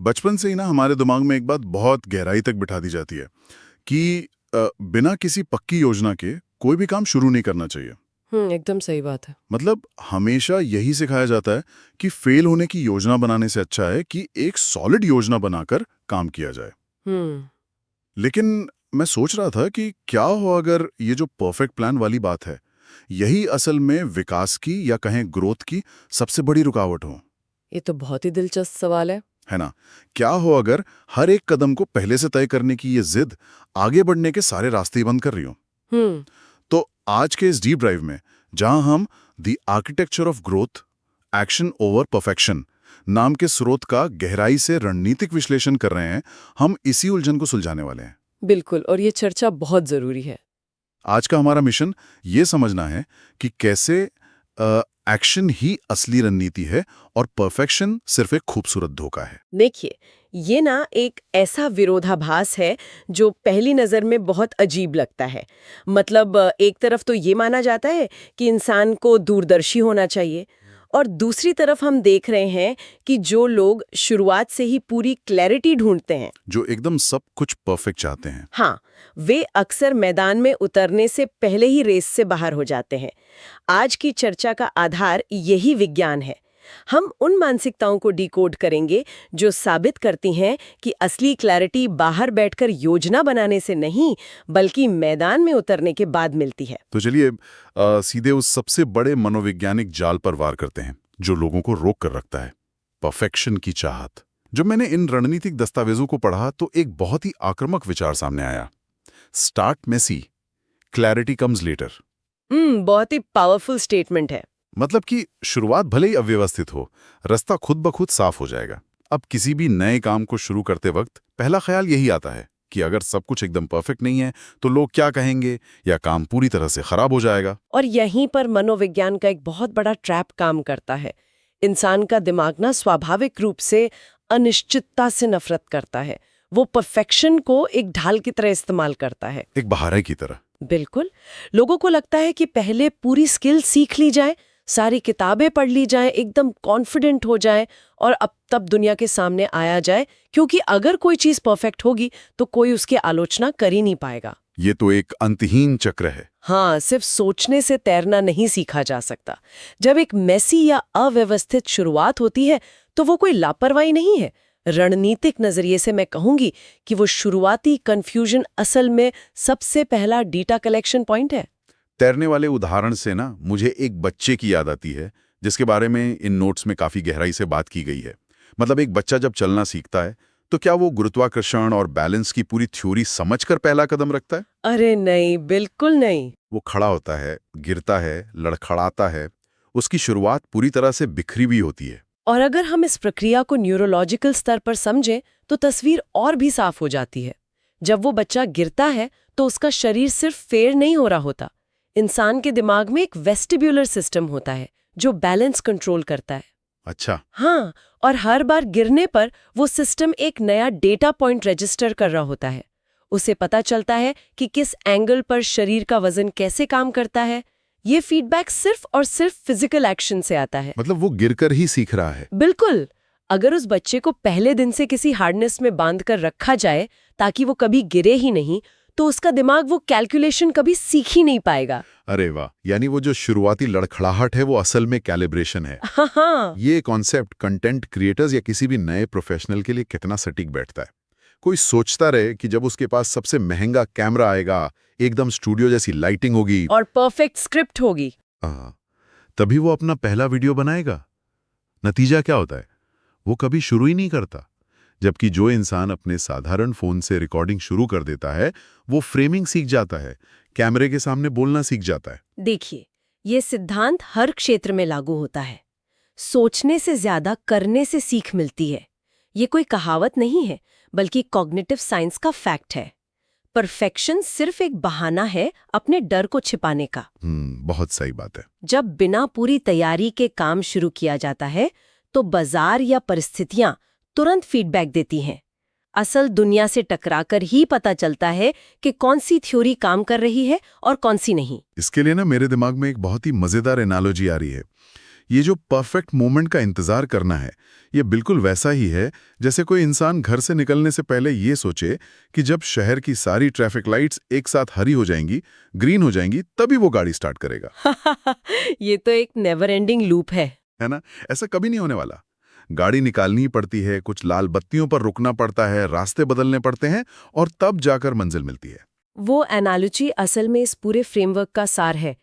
बचपन से ही ना हमारे दिमाग में एक बात बहुत गहराई तक बिठा दी जाती है कि बिना किसी पक्की योजना के कोई भी काम शुरू नहीं करना चाहिए। एकदम सही बात है। मतलब हमेशा यही सिखाया जाता है कि फेल होने की योजना बनाने से अच्छा है कि एक सॉलिड योजना बनाकर काम किया जाए। हम्म लेकिन मैं सोच रहा था कि क्या हो अगर ये जो परफेक्ट प्लान वाली बात है, यही असल में विकास की या कहें ग्रोथ की सबसे बड़ी रुकावट हो। ये तो बहुत ही दिलचस्प सवाल है ना? क्या हो अगर हर एक कदम को पहले से तय करने की ये जिद आगे बढ़ने के सारे रास्ते ही बंद कर रही हो? हम्म तो आज के इस डीप ड्राइव में जहां हम the architecture of growth, action over perfection नाम के स्रोत का गहराई से रणनीतिक विश्लेषण कर रहे हैं, हम इसी उलझन को सुलझाने वाले हैं। बिल्कुल, और ये चर्चा बहुत जरूरी है। आज का हमारा मिशन ये समझना है कि कैसे एक्शन ही असली रणनीति है और परफेक्शन सिर्फ एक खूबसूरत धोखा है। देखिए, ये ना एक ऐसा विरोधाभास है जो पहली नज़र में बहुत अजीब लगता है। मतलब एक तरफ तो ये माना जाता है कि इंसान को दूरदर्शी होना चाहिए, और दूसरी तरफ हम देख रहे हैं कि जो लोग शुरुआत से ही पूरी क्लैरिटी ढूंढते हैं, जो एकदम सब कुछ परफेक्ट चाहते हैं। हाँ, वे अक्सर मैदान में उतरने से पहले ही रेस से बाहर हो जाते हैं। आज की चर्चा का आधार यही विज्ञान है। हम उन मानसिकताओं को डिकोड करेंगे जो साबित करती हैं कि असली क्लैरिटी बाहर बैठकर योजना बनाने से नहीं, बल्कि मैदान में उतरने के बाद मिलती है। तो चलिए सीधे उस सबसे बड़े मनोवैज्ञानिक जाल पर वार करते हैं जो लोगों को रोक कर रखता है, परफेक्शन की चाहत। जब मैंने इन रणनीतिक दस्तावेजों को पढ़ा तो एक बहुत ही आक्रामक विचार सामने आया। Start messy, clarity comes later. बहुत ही पावरफुल स्टेटमेंट है। मतलब कि शुरुआत भले ही अव्यवस्थित हो, रास्ता खुद ब खुद साफ हो जाएगा। अब किसी भी नए काम को शुरू करते वक्त पहला ख्याल यही आता है कि अगर सब कुछ एकदम परफेक्ट नहीं है तो लोग क्या कहेंगे या काम पूरी तरह से खराब हो जाएगा। और यहीं पर मनोविज्ञान का एक बहुत बड़ा ट्रैप काम करता है। इंसान का दिमाग ना स्वाभाविक रूप से अनिश्चितता से नफरत करता है। वो परफेक्शन को एक ढाल की तरह इस्तेमाल करता है, एक बहारे की तरह। बिल्कुल। लोगों को लगता है कि पहले पूरी स्किल सीख ली जाए, सारी किताबें पढ़ ली जाए, एकदम कॉन्फिडेंट हो जाए, और अब तब दुनिया के सामने आया जाए, क्योंकि अगर कोई चीज परफेक्ट होगी तो कोई उसकी आलोचना कर ही नहीं पाएगा। ये तो एक अंतहीन चक्र है। हाँ, सिर्फ सोचने से तैरना नहीं सीखा जा सकता। जब एक मेसी या अव्यवस्थित शुरुआत होती है तो वो कोई लापरवाही नहीं है। रणनीतिक नजरिए से मैं कहूंगी कि वो शुरुआती कंफ्यूजन असल में सबसे पहला डेटा कलेक्शन पॉइंट है। तैरने वाले उदाहरण से ना मुझे एक बच्चे की याद आती है जिसके बारे में इन नोट्स में काफी गहराई से बात की गई है। मतलब एक बच्चा जब चलना सीखता है तो क्या वो गुरुत्वाकर्षण और बैलेंस की पूरी थ्योरी समझकर पहला कदम रखता है? अरे नहीं, बिल्कुल नहीं। वो खड़ा होता है, गिरता है, लड़खड़ाता है। उसकी शुरुआत पूरी तरह से बिखरी हुई होती है। और अगर हम इस प्रक्रिया को न्यूरोलॉजिकल स्तर पर समझें तो तस्वीर और भी साफ हो जाती है। जब वो बच्चा गिरता है तो उसका शरीर सिर्फ फेर नहीं हो रहा होता। इंसान के दिमाग में एक वेस्टिब्यूलर सिस्टम होता है जो बैलेंस कंट्रोल करता है। अच्छा। हाँ, और हर बार गिरने पर वो सिस्टम एक नया डेटा पॉइंट रजिस्टर कर रहा होता है। उसे पता चलता है कि किस एंगल पर शरीर का वजन कैसे काम करता है। ये फीडबैक सिर्फ और सिर्फ फिजिकल एक्शन से आता है। मतलब वो गिरकर ही सीख रहा है। बिल्कुल। अगर उस बच्चे को पहले दिन से किसी हार्डनेस में बांधकर रखा जाए ताकि वो कभी गिरे ही नहीं, तो उसका दिमाग वो कैलकुलेशन कभी सीख ही नहीं पाएगा। अरे वाह, यानी वो जो शुरुआती लड़खड़ाहट है वो असल में कैलिब्रेशन है। हाँ। ये कॉन्सेप्ट कंटेंट क्रिएटर्स या किसी भी नए प्रोफेशनल के लिए कितना सटीक बैठता है। कोई सोचता रहे कि जब उसके पास सबसे महंगा कैमरा आएगा, एकदम स्टूडियो जैसी लाइटिंग होगी और परफेक्ट स्क्रिप्ट होगी, तभी वो अपना पहला वीडियो बनाएगा। नतीजा क्या होता है? वो कभी शुरू ही नहीं करता। जबकि जो इंसान अपने साधारण फोन से रिकॉर्डिंग शुरू कर देता है वो फ्रेमिंग सीख जाता है, कैमरे के सामने बोलना सीख जाता है। देखिए, ये सिद्धांत हर क्षेत्र में लागू होता है। सोचने से ज्यादा करने से सीख मिलती है। ये कोई कहावत नहीं है, बल्कि कॉग्निटिव साइंस का फैक्ट है। परफेक्शन सिर्फ एक बहाना है अपने डर को छिपाने का। बहुत सही बात है। जब बिना पूरी तैयारी के काम शुरू किया जाता है तो बाजार या परिस्थितियां तुरंत फीडबैक देती हैं। असल दुनिया से टकराकर ही पता चलता है कि कौन सी थ्योरी काम कर रही है और कौन सी नहीं। इसके लिए ना मेरे दिमाग में एक बहुत ही मजेदार एनालॉजी आ रही है। ये जो परफेक्ट मोमेंट का इंतजार करना है, ये बिल्कुल वैसा ही है जैसे कोई इंसान घर से निकलने से पहले ये सोचे कि जब शहर की सारी ट्रैफिक लाइट्स एक साथ हरी हो जाएंगी, ग्रीन हो जाएंगी, तभी वो गाड़ी स्टार्ट करेगा। ये तो एक नेवर एंडिंग लूप है ना? ऐसा कभी नहीं होने वाला। गाड़ी निकालनी ही पड़ती है, कुछ लाल बत्तियों पर रुकना पड़ता है, रास्ते बदलने पड़ते हैं और तब जाकर मंजिल मिलती है। वो एनालॉजी असल में इस पूरे फ्रेमवर्क का सार है।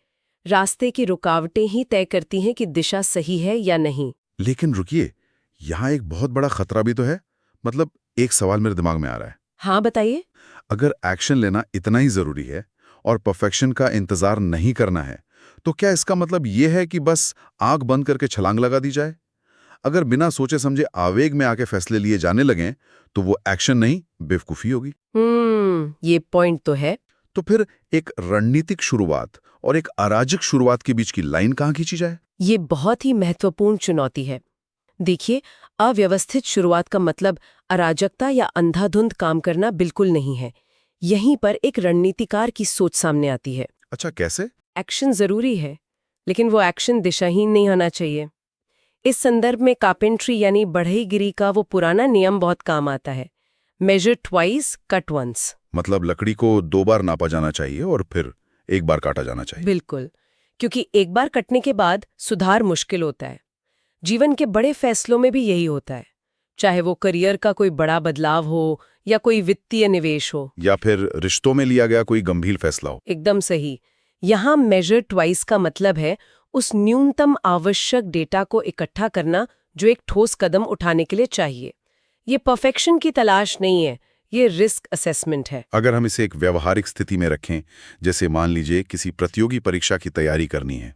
रास्ते की रुकावटें ही तय करती हैं कि दिशा सही है या नहीं। लेकिन रुकिए, यहाँ एक बहुत बड़ा खतरा भी तो है। मतलब एक सवाल मेरे दिमाग में आ रहा है। हाँ, बताइए। अगर एक्शन लेना इतना ही जरूरी है और परफेक्शन का इंतजार नहीं करना है, तो क्या इसका मतलब ये है कि बस आंख बंद करके छलांग लगा दी जाए? अगर बिना सोचे समझे आवेग में आके फैसले लिए जाने लगें, तो वो एक्शन नहीं, बेवकूफी होगी। ये पॉइंट तो है। तो फिर एक रणनीतिक शुरुआत और एक अराजक शुरुआत के बीच की लाइन कहाँ खींची जाए? ये बहुत ही महत्वपूर्ण चुनौती है। देखिए, अव्यवस्थित शुरुआत का मतलब अराजकता या अंधाधुंध काम करना बिल्कुल नहीं है। यहीं पर एक रणनीतिकार की सोच सामने आती है। अच्छा, कैसे? एक्शन जरूरी है, लेकिन वो एक्शन दिशाहीन नहीं होना चाहिए। इस संदर्भ में कार्पेंट्री यानी बढ़ईगिरी का वो पुराना नियम बहुत काम आता है, मेजर ट्वाइस कट वंस। मतलब लकड़ी को 2 बार नापा जाना चाहिए और फिर 1 बार काटा जाना चाहिए। बिल्कुल, क्योंकि एक बार कटने के बाद सुधार मुश्किल होता है। जीवन के बड़े फैसलों में भी यही होता है, चाहे वो करियर का कोई बड़ा बदलाव हो या कोई वित्तीय निवेश हो, या फिर रिश्तों में लिया गया कोई गंभीर फैसला हो। एकदम सही। यहाँ मेजर ट्वाइस का मतलब है उस न्यूनतम आवश्यक डेटा को इकट्ठा करना जो एक ठोस कदम उठाने के लिए चाहिए। ये परफेक्शन की तलाश नहीं है, ये रिस्क असेसमेंट है। अगर हम इसे एक व्यवहारिक स्थिति में रखें, जैसे मान लीजिए किसी प्रतियोगी परीक्षा की तैयारी करनी है।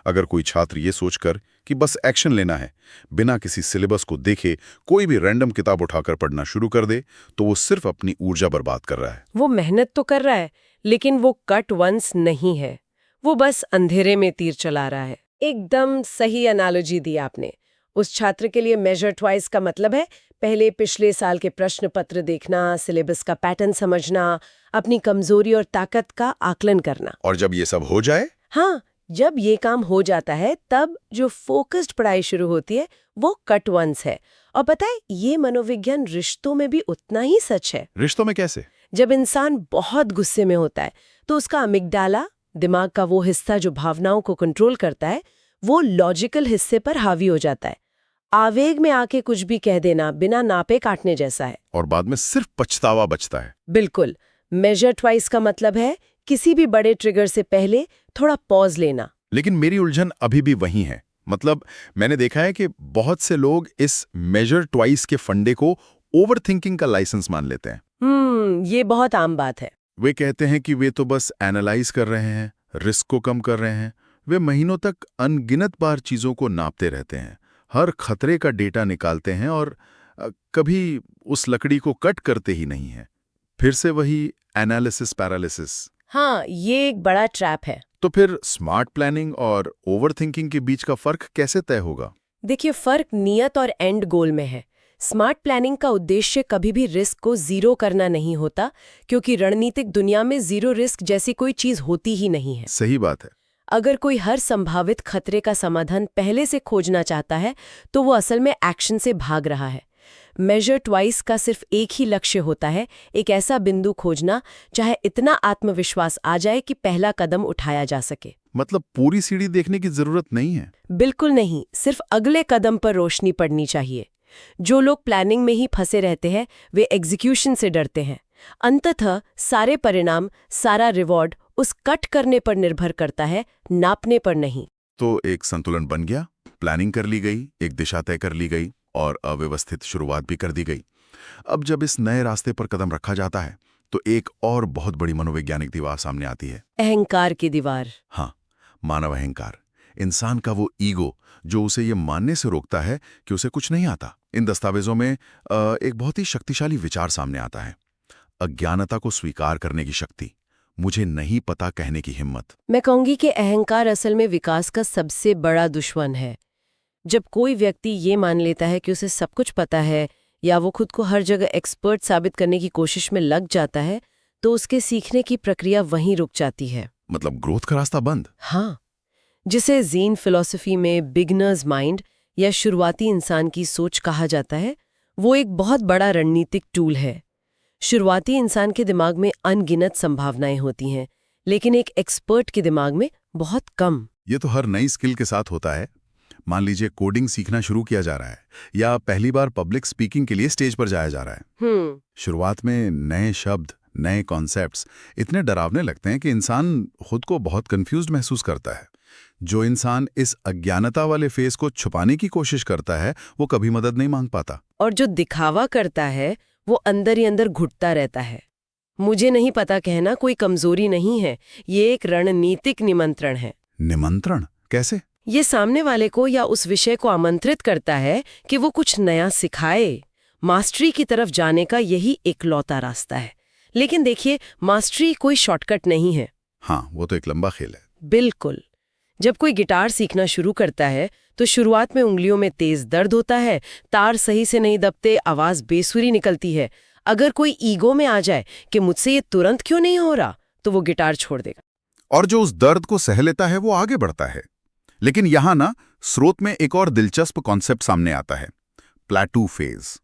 अगर कोई छात्र ये सोचकर कि बस एक्शन लेना है, बिना किसी सिलेबस को देखे कोई भी रैंडम किताब उठाकर पढ़ना शुरू कर दे, तो वो सिर्फ अपनी ऊर्जा बर्बाद कर रहा है। वो मेहनत तो कर रहा है, लेकिन वो कट वंस नहीं है। वो बस अंधेरे में तीर चला रहा है। एकदम सही एनालॉजी दी आपने। उस छात्र के लिए मेजर ट्वाइस का मतलब है पहले पिछले साल के प्रश्न पत्र देखना, सिलेबस का पैटर्न समझना, अपनी कमजोरी और ताकत का आकलन करना। और जब ये सब हो जाए, हाँ, जब ये काम हो जाता है, तब जो फोकस्ड पढ़ाई शुरू होती है वो कट वंस है। और पता है, ये मनोविज्ञान रिश्तों में भी उतना ही सच है। रिश्तों में कैसे? जब इंसान बहुत गुस्से में होता है, तो उसका अमिगडाला, दिमाग का वो हिस्सा जो भावनाओं को कंट्रोल करता है, वो लॉजिकल हिस्से पर हावी हो जाता है। आवेग में आके कुछ भी कह देना बिना नापे काटने जैसा है। और बाद में सिर्फ पछतावा बचता है। बिल्कुल। मेजर ट्वाइस का मतलब है किसी भी बड़े ट्रिगर से पहले थोड़ा पॉज लेना। लेकिन मेरी उलझन अभी भी वही है। मतलब मैंने देखा है कि बहुत से लोग इस मेजर ट्वाइस के फंडे को ओवरथिंकिंग का लाइसेंस मान लेते हैं। ये बहुत आम बात है। वे कहते हैं कि वे तो बस एनालाइज कर रहे हैं, रिस्क को कम कर रहे हैं। वे महीनों तक अनगिनत बार चीजों को नापते रहते हैं, हर खतरे का डेटा निकालते हैं और कभी उस लकड़ी को कट करते ही नहीं है। फिर से वही एनालिसिस पैरालिसिस। हाँ, ये एक बड़ा ट्रैप है। तो फिर स्मार्ट प्लानिंग और ओवरथिंकिंग के बीच का फर्क कैसे तय होगा? देखिए, फर्क नियत और एंड गोल में है। स्मार्ट प्लानिंग का उद्देश्य कभी भी रिस्क को जीरो करना नहीं होता, क्योंकि रणनीतिक दुनिया में जीरो रिस्क जैसी कोई चीज होती ही नहीं है। सही बात है। अगर कोई हर संभावित खतरे का समाधान पहले से खोजना चाहता है, तो वो असल में एक्शन से भाग रहा है। मेजर ट्वाइस का सिर्फ एक ही लक्ष्य होता है, एक ऐसा बिंदु खोजना चाहे इतना आत्मविश्वास आ जाए कि पहला कदम उठाया जा सके। मतलब पूरी सीढ़ी देखने की जरूरत नहीं है? बिल्कुल नहीं, सिर्फ अगले कदम पर रोशनी पड़नी चाहिए। जो लोग प्लानिंग में ही फंसे रहते हैं, वे एग्जीक्यूशन से डरते हैं। अंततः सारे परिणाम, सारा रिवॉर्ड उस कट करने पर निर्भर करता है, नापने पर नहीं। तो एक संतुलन बन गया, प्लानिंग कर ली गई, एक दिशा तय कर ली गई और अव्यवस्थित शुरुआत भी कर दी गई। अब जब इस नए रास्ते पर कदम रखा जाता है, तो एक और बहुत बड़ी मनोवैज्ञानिक दीवार सामने आती है। अहंकार की दीवार। हाँ, मानव अहंकार। इंसान का वो ईगो जो उसे ये मानने से रोकता है कि उसे कुछ नहीं आता। इन दस्तावेजों में एक बहुत ही शक्तिशाली विचार सामने आता है। अज्ञानता को स्वीकार करने की शक्ति, मुझे नहीं पता कहने की हिम्मत। मैं कहूंगी कि अहंकार असल में विकास का सबसे बड़ा दुश्मन है। जब कोई व्यक्ति ये मान लेता है कि उसे सब कुछ पता है, या वो खुद को हर जगह एक्सपर्ट साबित करने की कोशिश में लग जाता है, तो उसके सीखने की प्रक्रिया वहीं रुक जाती है। मतलब ग्रोथ का रास्ता बंद। हाँ, जिसे ज़ेन फिलॉसफी में बिगनर्स माइंड या शुरुआती इंसान की सोच कहा जाता है, वो एक बहुत बड़ा रणनीतिक टूल है। शुरुआती इंसान के दिमाग में अनगिनत संभावनाएं होती हैं, लेकिन एक एक्सपर्ट के दिमाग में बहुत कम। ये तो हर नई स्किल के साथ होता है। मान लीजिए कोडिंग सीखना शुरू किया जा रहा है या पहली बार पब्लिक स्पीकिंग के लिए स्टेज पर जाया जा रहा है। शुरुआत में नए शब्द, नए कॉन्सेप्ट्स इतने डरावने लगते हैं कि इंसान खुद को बहुत कंफ्यूज्ड महसूस करता है। जो इंसान इस अज्ञानता वाले फेस को छुपाने की कोशिश करता है, वो कभी मदद नहीं मांग पाता। और जो दिखावा करता है, वो अंदर ही अंदर घुटता रहता है। मुझे नहीं पता कहना कोई कमजोरी नहीं है, ये एक रणनीतिक निमंत्रण है। निमंत्रण कैसे? ये सामने वाले को या उस विषय को आमंत्रित करता है कि वो कुछ नया सिखाए। मास्टरी की तरफ जाने का यही इकलौता रास्ता है। लेकिन देखिए, मास्टरी कोई शॉर्टकट नहीं है। हाँ, वो तो एक लंबा खेल है। बिल्कुल। जब कोई गिटार सीखना शुरू करता है तो शुरुआत में उंगलियों में तेज दर्द होता है, तार सही से नहीं दबते, आवाज बेसुरी निकलती है। अगर कोई ईगो में आ जाए कि मुझसे ये तुरंत क्यों नहीं हो रहा, तो वो गिटार छोड़ देगा। और जो उस दर्द को सह लेता है वो आगे बढ़ता है। लेकिन यहाँ ना स्रोत में एक और दिलचस्प कॉन्सेप्ट सामने आता है, प्लेटू फेज।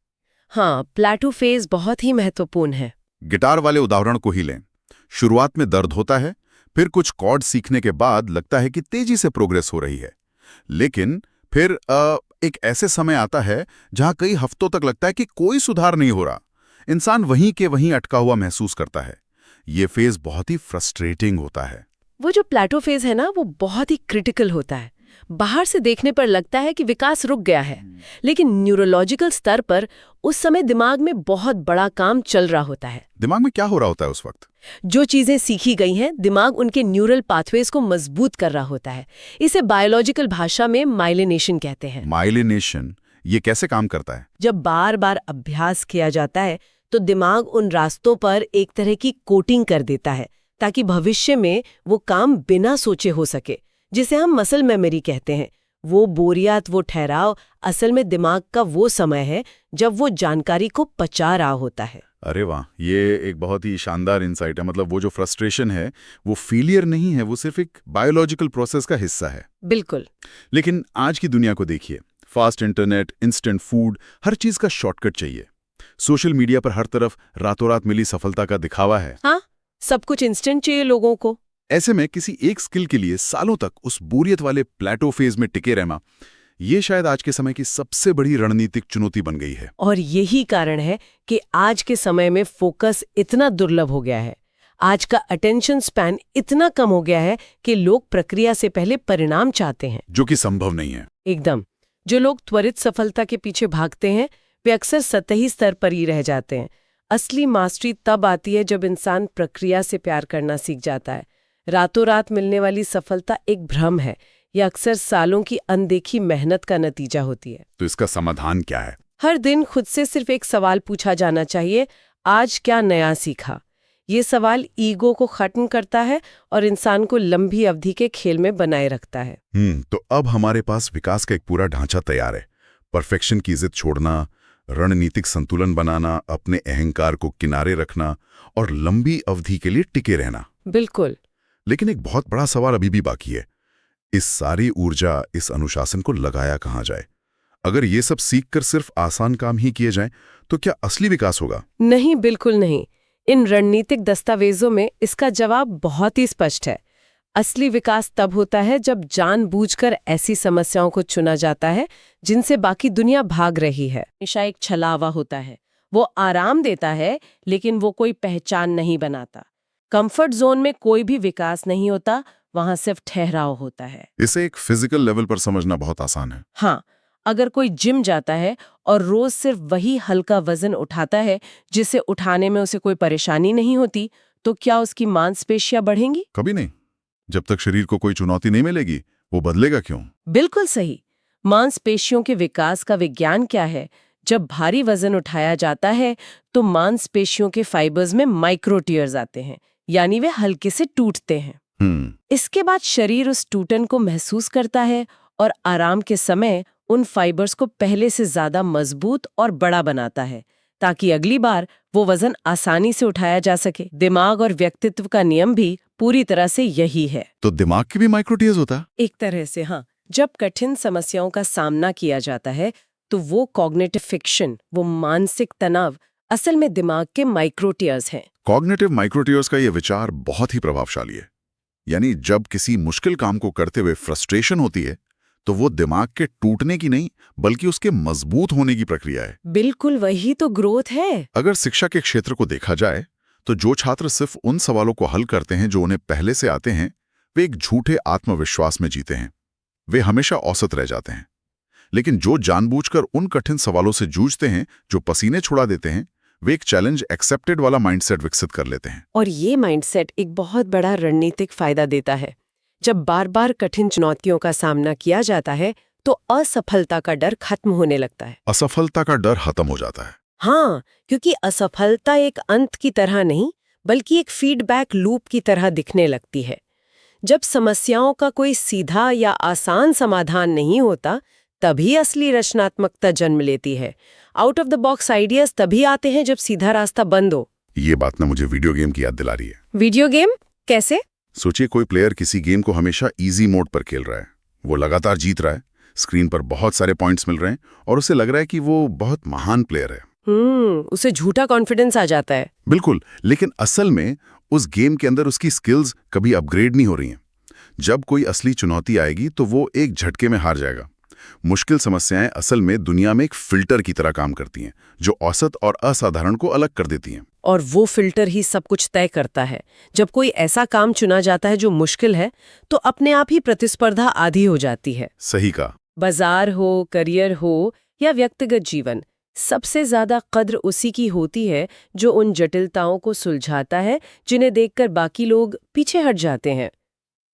हाँ, प्लेटू फेज बहुत ही महत्वपूर्ण है। गिटार वाले उदाहरण को ही लें। शुरुआत में दर्द होता है, फिर कुछ कॉर्ड सीखने के बाद लगता है कि तेजी से प्रोग्रेस हो रही है। लेकिन फिर एक ऐसे समय आता है जहां कई हफ्तों तक लगता है कि कोई सुधार नहीं हो रहा। इंसान वहीं के वहीं अटका हुआ महसूस करता है। ये फेज बहुत ही फ्रस्ट्रेटिंग होता है। वो जो प्लेटो फेज है ना, वो बहुत ही क्रिटिकल होता है। बाहर से देखने पर लगता है कि विकास रुक गया है, लेकिन न्यूरोलॉजिकल स्तर पर उस समय दिमाग में बहुत बड़ा काम चल रहा होता है। दिमाग में क्या हो रहा होता है उस वक्त? जो चीजें सीखी गई हैं, दिमाग उनके न्यूरल पाथवेज को मजबूत कर रहा होता है। इसे बायोलॉजिकल भाषा में माइलिनेशन कहते हैं। माइलिनेशन, ये कैसे काम करता है? जब बार बार अभ्यास किया जाता है तो दिमाग उन रास्तों पर एक तरह की कोटिंग कर देता है, ताकि भविष्य में वो काम बिना सोचे हो सके, जिसे हम मसल मेमोरी कहते हैं। वो बोरियत, वो ठहराव असल में दिमाग का वो समय है जब वो जानकारी को पचा रहा होता है। अरे वाह, ये एक बहुत ही शानदार इंसाइट है। मतलब वो जो फ्रस्ट्रेशन है वो फेलियर नहीं है, वो सिर्फ एक बायोलॉजिकल प्रोसेस का हिस्सा है। बिल्कुल। लेकिन आज की दुनिया को देखिए, फास्ट इंटरनेट, इंस्टेंट फूड, हर चीज का शॉर्टकट चाहिए। सोशल मीडिया पर हर तरफ रातों रात मिली सफलता का दिखावा है। हाँ, सब कुछ इंस्टेंट चाहिए लोगों को। ऐसे में किसी एक स्किल के लिए सालों तक उस बोरियत वाले प्लेटो फेज में टिके रहना, ये शायद आज के समय की सबसे बड़ी रणनीतिक चुनौती बन गई है। और यही कारण है कि आज के समय में फोकस इतना दुर्लभ हो गया है। आज का अटेंशन स्पैन इतना कम हो गया है कि लोग प्रक्रिया से पहले परिणाम चाहते हैं, जो कि संभव नहीं है। एकदम। जो लोग त्वरित सफलता के पीछे भागते हैं, वे अक्सर सतही स्तर पर ही रह जाते हैं। असली मास्टरी तब आती है जब इंसान प्रक्रिया से प्यार करना सीख जाता है। रातों रात मिलने वाली सफलता एक भ्रम है। यह अक्सर सालों की अनदेखी मेहनत का नतीजा होती है। तो इसका समाधान क्या है? हर दिन खुद से सिर्फ एक सवाल पूछा जाना चाहिए, आज क्या नया सीखा? ये सवाल ईगो को खत्म करता है और इंसान को लंबी अवधि के खेल में बनाए रखता है। तो अब हमारे पास विकास का एक पूरा ढांचा तैयार है। परफेक्शन की जिद छोड़ना, रणनीतिक संतुलन बनाना, अपने अहंकार को किनारे रखना और लंबी अवधि के लिए टिके रहना। बिल्कुल। लेकिन एक बहुत बड़ा सवाल अभी भी बाकी है। इस सारी ऊर्जा, इस अनुशासन को लगाया कहाँ जाए? अगर ये सब सीखकर सिर्फ आसान काम ही किए जाएं, तो क्या असली विकास होगा? नहीं, बिल्कुल नहीं। इन रणनीतिक दस्तावेजों में इसका जवाब बहुत ही स्पष्ट है। असली विकास तब होता है जब जानबूझकर ऐसी समस्याओं को चुना जाता है जिनसे बाकी दुनिया भाग रही है। हमेशा एक छलावा होता है। वो आराम देता है, लेकिन वो कोई पहचान नहीं बनाता। कंफर्ट जोन में कोई भी विकास नहीं होता, वहां सिर्फ ठहराव होता है। इसे एक फिजिकल लेवल पर समझना बहुत आसान है। हाँ, अगर कोई जिम जाता है और रोज सिर्फ वही हल्का वजन उठाता है जिसे उठाने में उसे कोई परेशानी नहीं होती, तो क्या उसकी मांसपेशियां बढ़ेंगी? कभी नहीं। जब तक शरीर को कोई चुनौती नहीं मिलेगी, वो बदलेगा क्यों? बिल्कुल सही। मांसपेशियों के विकास का विज्ञान क्या है? जब भारी वजन उठाया जाता है तो मांसपेशियों के फाइबर्स में माइक्रोटियर्स आते हैं, यानी वे हल्के से टूटते हैं। इसके बाद शरीर उस टूटन को महसूस करता है और आराम के समय उन फाइबर्स को पहले से ज्यादा मजबूत और बड़ा बनाता है, ताकि अगली बार वो वजन आसानी से उठाया जा सके। दिमाग और व्यक्तित्व का नियम भी पूरी तरह से यही है। तो दिमाग की भी माइक्रोटियर्स होता है? एक तरह से हाँ। जब कठिन समस्याओं का सामना किया जाता है तो वो कॉग्निटिव फिक्शन, वो मानसिक तनाव असल में दिमाग के माइक्रोटियर्स हैं। कॉग्निटिव माइक्रोटियर्स का ये विचार बहुत ही प्रभावशाली है। यानी जब किसी मुश्किल काम को करते हुए फ्रस्ट्रेशन होती है तो वो दिमाग के टूटने की नहीं बल्कि उसके मजबूत होने की प्रक्रिया है। बिल्कुल वही तो ग्रोथ है। अगर शिक्षा के क्षेत्र को देखा जाए तो जो छात्र सिर्फ उन सवालों को हल करते हैं जो उन्हें पहले से आते हैं, वे एक झूठे आत्मविश्वास में जीते हैं। वे हमेशा औसत रह जाते हैं। लेकिन जो जानबूझकर उन कठिन सवालों से जूझते हैं जो पसीने छुड़ा देते हैं, वे एक चैलेंज एक्सेप्टेड वाला माइंडसेट विकसित कर लेते हैं। और ये माइंडसेट एक बहुत बड़ा रणनीतिक फायदा देता है। जब बार बार कठिन चुनौतियों का सामना किया जाता है तो असफलता का डर खत्म होने लगता है। असफलता का डर खत्म हो जाता है। हाँ, क्योंकि असफलता एक अंत की तरह नहीं बल्कि एक फीडबैक लूप की तरह दिखने लगती है। जब समस्याओं का कोई सीधा या आसान समाधान नहीं होता, तभी असली रचनात्मकता जन्म लेती है। Out of the box ideas तभी आते हैं जब सीधा रास्ता बंद हो। ये बात ना मुझे वीडियो गेम की याद दिला रही है। वीडियो गेम कैसे? सोचिए कोई प्लेयर किसी गेम को हमेशा इजी मोड पर खेल रहा है। वो लगातार जीत रहा है, स्क्रीन पर बहुत सारे पॉइंट्स मिल रहे हैं और उसे लग रहा है कि वो बहुत महान प्लेयर है। उसे झूठा कॉन्फिडेंस आ जाता है। बिल्कुल, लेकिन असल में उस गेम के अंदर उसकी स्किल्स कभी अपग्रेड नहीं हो रही हैं। जब कोई असली चुनौती आएगी तो वो एक झटके में हार जाएगा। मुश्किल समस्याएं असल में दुनिया में एक फिल्टर की तरह काम करती हैं, जो औसत और असाधारण को अलग कर देती हैं। और वो फिल्टर ही सब कुछ तय करता है। जब कोई ऐसा काम चुना जाता है जो मुश्किल है, तो अपने आप ही प्रतिस्पर्धा आधी हो जाती है। सही कहा। बाजार हो, करियर हो या व्यक्तिगत जीवन, सबसे ज्यादा कद्र उसी की होती है जो उन जटिलताओं को सुलझाता है जिन्हें देखकर बाकी लोग पीछे हट जाते हैं।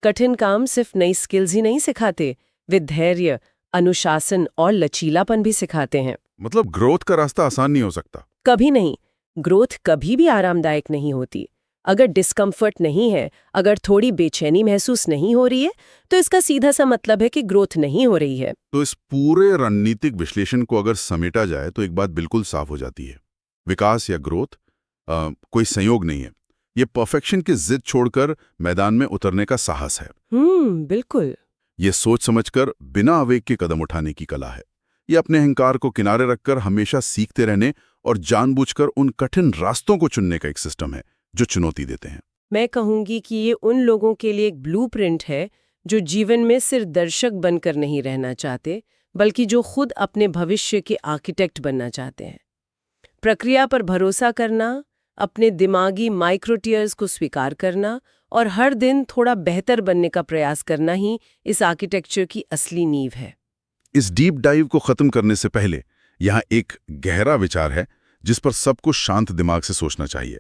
कठिन काम सिर्फ नई स्किल्स ही नहीं सिखाते, वे धैर्य, अनुशासन और लचीलापन भी सिखाते हैं। मतलब ग्रोथ का रास्ता आसान नहीं हो सकता। कभी नहीं। ग्रोथ कभी भी आरामदायक नहीं होती। अगर डिस्कम्फर्ट नहीं है, अगर थोड़ी बेचैनी महसूस नहीं हो रही है, तो इसका सीधा सा मतलब है कि ग्रोथ नहीं हो रही है। तो इस पूरे रणनीतिक विश्लेषण को अगर समेटा जाए तो एक बात बिल्कुल साफ हो जाती है। विकास या ग्रोथ कोई संयोग नहीं है। ये परफेक्शन की जिद छोड़कर मैदान में उतरने का साहस है। बिल्कुल। ये सोच समझकर बिना आवेग के कदम उठाने की कला है। ये अपने अहंकार को किनारे रखकर हमेशा सीखते रहने और जानबूझकर उन कठिन रास्तों को चुनने का एक सिस्टम है जो चुनौती देते हैं। मैं कहूंगी कि ये उन लोगों के लिए एक ब्लूप्रिंट है जो जीवन में सिर्फ दर्शक बनकर नहीं रहना चाहते, बल्कि जो खुद अपने भविष्य के आर्किटेक्ट बनना चाहते हैं। प्रक्रिया पर भरोसा करना, अपने दिमागी माइक्रोटियर्स को स्वीकार करना और हर दिन थोड़ा बेहतर बनने का प्रयास करना ही इस आर्किटेक्चर की असली नींव है। इस डीप डाइव को खत्म करने से पहले यहाँ एक गहरा विचार है जिस पर सबको शांत दिमाग से सोचना चाहिए।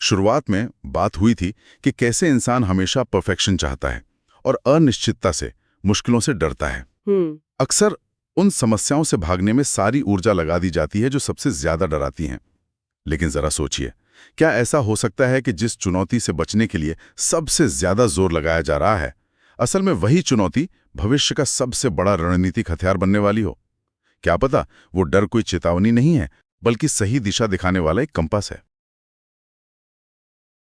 शुरुआत में बात हुई थी कि कैसे इंसान हमेशा परफेक्शन चाहता है और अनिश्चितता से, मुश्किलों से डरता है। अक्सर उन समस्याओं से भागने में सारी ऊर्जा लगा दी जाती है जो सबसे ज्यादा डराती हैं। लेकिन जरा सोचिए, क्या ऐसा हो सकता है कि जिस चुनौती से बचने के लिए सबसे ज्यादा जोर लगाया जा रहा है, असल में वही चुनौती भविष्य का सबसे बड़ा रणनीतिक हथियार बनने वाली हो? क्या पता वो डर कोई चेतावनी नहीं है, बल्कि सही दिशा दिखाने वाला एक कंपास है।